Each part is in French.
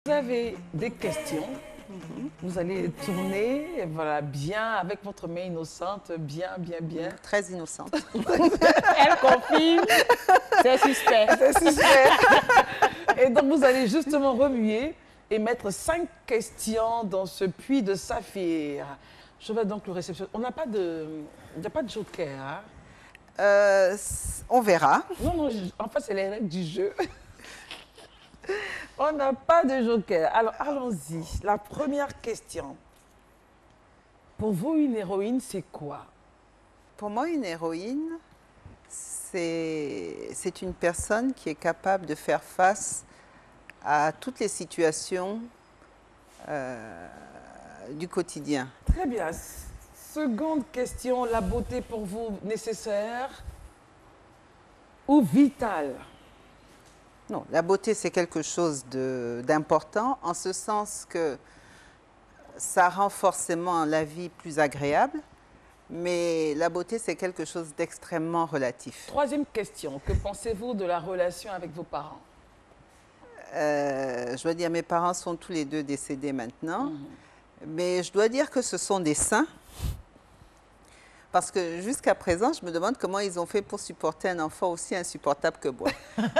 Vous avez des questions, vous allez tourner, voilà, bien, avec votre main innocente, bien. Très innocente. Elle confirme, c'est suspect. C'est suspect. Et donc, vous allez justement remuer et mettre 5 questions dans ce puits de saphir. Je vais donc le réceptionner. On n'a pas de... Il n'y a pas de joker, hein? On verra. Non, en fait, c'est les règles du jeu. On n'a pas de joker. Alors, allons-y. La première question. Pour vous, une héroïne, c'est quoi? Pour moi, une héroïne, c'est une personne qui est capable de faire face à toutes les situations du quotidien. Très bien. Seconde question, la beauté pour vous nécessaire ou vitale? Non, la beauté, c'est quelque chose d'important, en ce sens que ça rend forcément la vie plus agréable, mais la beauté, c'est quelque chose d'extrêmement relatif. Troisième question, que pensez-vous de la relation avec vos parents? Je dois dire, mes parents sont tous les deux décédés maintenant, mais je dois dire que ce sont des saints, parce que jusqu'à présent, je me demande comment ils ont fait pour supporter un enfant aussi insupportable que moi.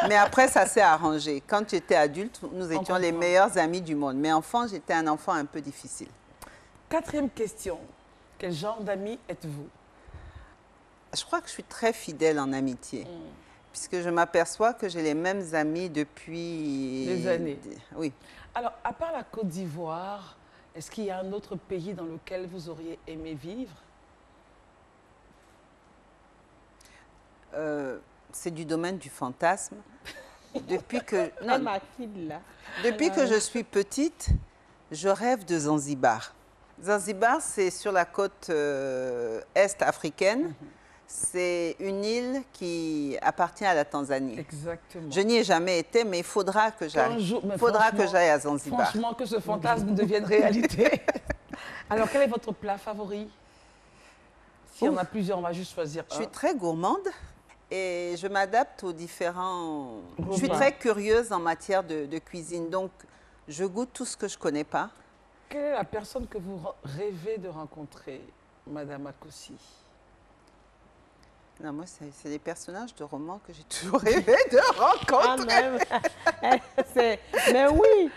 Mais après, ça s'est arrangé. Quand j'étais adulte, nous étions les meilleurs amis du monde. Mais enfant, j'étais un enfant un peu difficile. Quatrième question, quel genre d'ami êtes-vous? Je crois que je suis très fidèle en amitié, puisque je m'aperçois que j'ai les mêmes amis depuis... Des années. Oui. Alors, à part la Côte d'Ivoire, est-ce qu'il y a un autre pays dans lequel vous auriez aimé vivre? C'est du domaine du fantasme. Depuis que, Depuis que je suis petite, je rêve de Zanzibar. Zanzibar, c'est sur la côte est africaine. C'est une île qui appartient à la Tanzanie. Exactement. Je n'y ai jamais été, mais il faudra que j'aille. Il faudra que j'aille à Zanzibar. Franchement, que ce fantasme devienne réalité. Alors, quel est votre plat favori? Si on a plusieurs, on va juste choisir un. Je suis très gourmande et je m'adapte aux différents... Repas. Je suis très curieuse en matière de cuisine, donc je goûte tout ce que je ne connais pas. Quelle est la personne que vous rêvez de rencontrer, Madame Akossi? Non, moi, c'est des personnages de romans que j'ai toujours rêvé de rencontrer. Mais oui,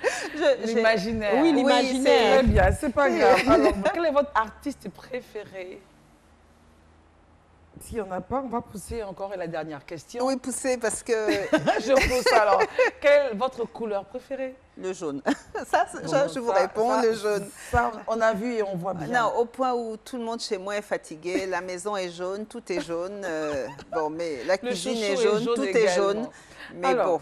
L'imaginaire. Oui, Très l'imaginaire. bien, c'est pas grave. Alors, quel est votre artiste préféré? S'il n'y en a pas, on va pousser encore la dernière question. Oui, pousser parce que Je pousse alors. Quelle est votre couleur préférée? le jaune. Ça, je vous Ça, réponds, le jaune. Ça, on a vu et on voit bien. Non, au point où tout le monde chez moi est fatigué, la maison est jaune, tout est jaune. Bon, mais la cuisine est jaune, tout est jaune. Mais Alors, bon,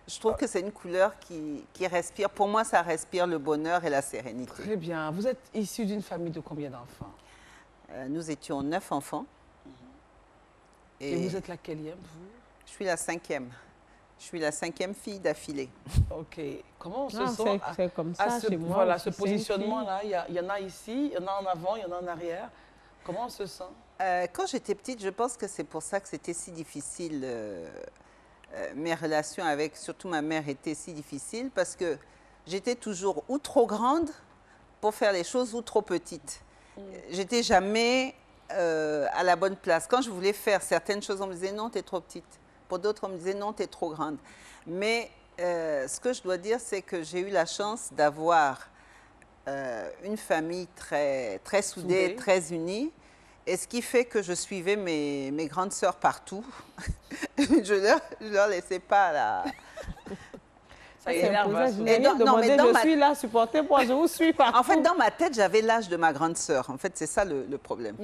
je trouve que c'est une couleur qui respire. Pour moi, ça respire le bonheur et la sérénité. Très bien. Vous êtes issu d'une famille de combien d'enfants? Nous étions 9 enfants. Et vous êtes la quatrième, vous? Je suis la 5e. Je suis la 5e fille d'affilée. OK. Comment on se Non, sent c'est comme ça à ce, chez moi voilà, aussi, ce c'est une positionnement-là? Il y en a ici, il y en a en avant, il y en a en arrière. Comment on se sent? Quand j'étais petite, je pense que c'est pour ça que c'était si difficile. Mes relations avec, surtout ma mère, étaient si difficiles parce que j'étais toujours ou trop grande pour faire les choses ou trop petite. J'étais jamais à la bonne place. Quand je voulais faire certaines choses, on me disait non, tu es trop petite. Pour d'autres, on me disait non, tu es trop grande. Mais ce que je dois dire, c'est que j'ai eu la chance d'avoir une famille très soudée, très unie. Et ce qui fait que je suivais mes grandes sœurs partout. je leur laissais pas la... Ça énerve. Hein, je suis là, supportez moi, je vous suis pas. En fait, dans ma tête, j'avais l'âge de ma grande sœur. En fait, c'est ça le problème.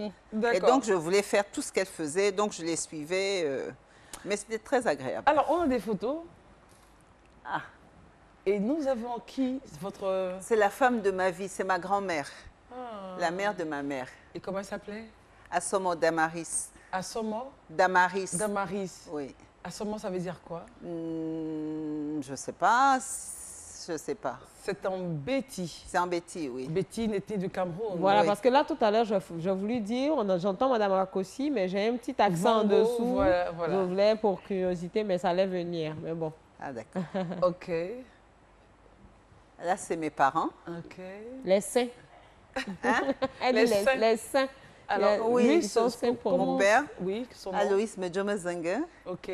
Et donc, je voulais faire tout ce qu'elle faisait, donc je les suivais. Mais c'était très agréable. Alors, on a des photos. Ah. Et nous avons qui? Votre... C'est la femme de ma vie, c'est ma grand-mère. La mère de ma mère. Et comment elle s'appelait? Assomo Damaris. Assomo? Damaris. Damaris. Oui. Assomo, ça veut dire quoi? Je ne sais pas. Je ne sais pas. C'est en Béti. C'est en Béti, oui. Béti était du Cameroun. Voilà, Oui. parce que là, tout à l'heure, je voulais dire, j'entends Mme Akossi, mais j'ai un petit accent en dessous. Voilà. Je voulais pour curiosité, mais ça allait venir. Mais bon. Ah, d'accord. OK. Là, c'est mes parents. OK. Les seins. Hein? Elle Les dit seins. les seins. Alors, oui, oui, ils sont seins pour Mon nous. père, Oui, son nom. Aloïs Medjomazanga, OK.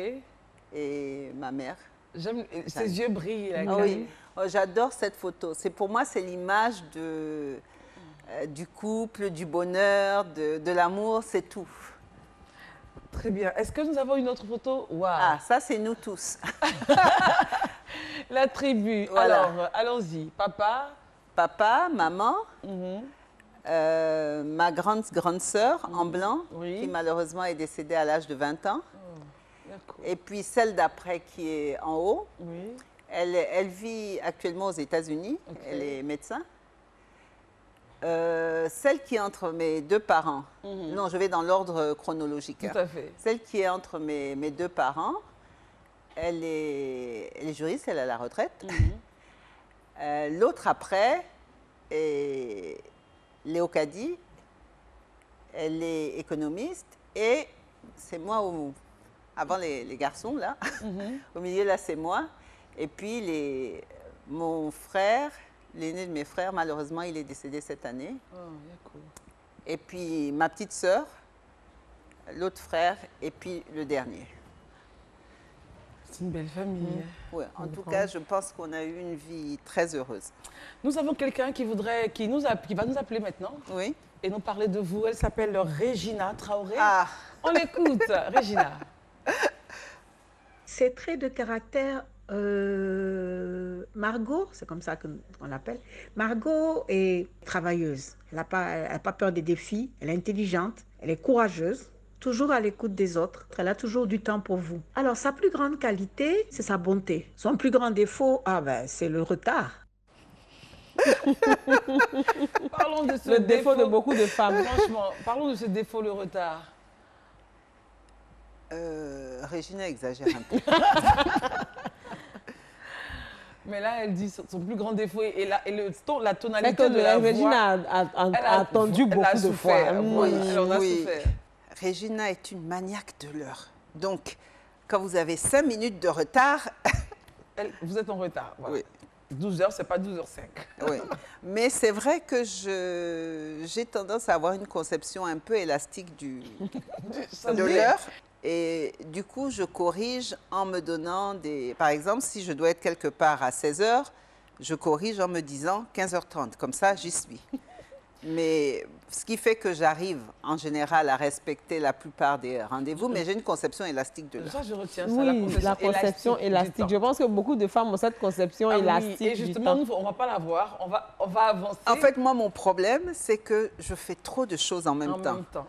et ma mère. J'aime, ses yeux brillent. Là, Ah oui, oh, j'adore cette photo. Pour moi, c'est l'image du couple, du bonheur, de l'amour, c'est tout. Très bien. Est-ce que nous avons une autre photo? Waouh. Ah, ça, c'est nous tous. La tribu. Voilà. Alors, allons-y. Papa. Papa, maman, Mhm. ma grande sœur en blanc, Oui. qui malheureusement est décédée à l'âge de 20 ans. D'accord. Et puis celle d'après qui est en haut. Oui. Elle vit actuellement aux États-Unis. Ok. Elle est médecin. Celle qui est entre mes deux parents. Non, je vais dans l'ordre chronologique. Tout à fait. Celle qui est entre mes deux parents, elle est juriste, elle est à la retraite. L'autre après est Léo Kadi. Elle est économiste. Et c'est moi, avant les garçons, là. Au milieu, là, c'est moi. Et puis, mon frère, l'aîné de mes frères, malheureusement, il est décédé cette année. Oh, d'accord. Et puis, ma petite sœur, l'autre frère, et puis le dernier. C'est une belle famille. Ouais, en tout cas, je pense qu'on a eu une vie très heureuse. Nous avons quelqu'un qui va nous appeler maintenant Oui. et nous parler de vous. Elle s'appelle Régina Traoré. Ah, On l'écoute, Régina. Ses traits de caractère, Margot, c'est comme ça qu'on l'appelle. Margot est travailleuse. Elle n'a pas peur des défis. Elle est intelligente. Elle est courageuse. Toujours à l'écoute des autres. Elle a toujours du temps pour vous. Alors, sa plus grande qualité, c'est sa bonté. Son plus grand défaut, c'est le retard. Parlons de ce Le défaut de beaucoup de femmes. Franchement, parlons de ce défaut, le retard. Régina exagère un peu. Mais là, elle dit son plus grand défaut et la C'est tonalité que de la voix. Régina a attendu beaucoup de fois. Oui, elle en a Oui. souffert. Régina est une maniaque de l'heure. Donc, quand vous avez 5 minutes de retard, Vous êtes en retard. Voilà. oui. 12h, c'est pas 12h05. Oui, mais c'est vrai que j'ai tendance à avoir une conception un peu élastique Ça de se dit. l'heure. Et du coup, je corrige en me donnant des... Par exemple, si je dois être quelque part à 16h, je corrige en me disant 15h30. Comme ça, j'y suis. Mais ce qui fait que j'arrive en général à respecter la plupart des rendez-vous, mais j'ai une conception élastique de l'heure. Ça, je retiens ça, Oui, la conception du élastique. temps. Je pense que beaucoup de femmes ont cette conception Ah oui, élastique et du justement, temps. nous, on ne va pas la voir. On va avancer En fait, moi, mon problème, c'est que je fais trop de choses en même temps.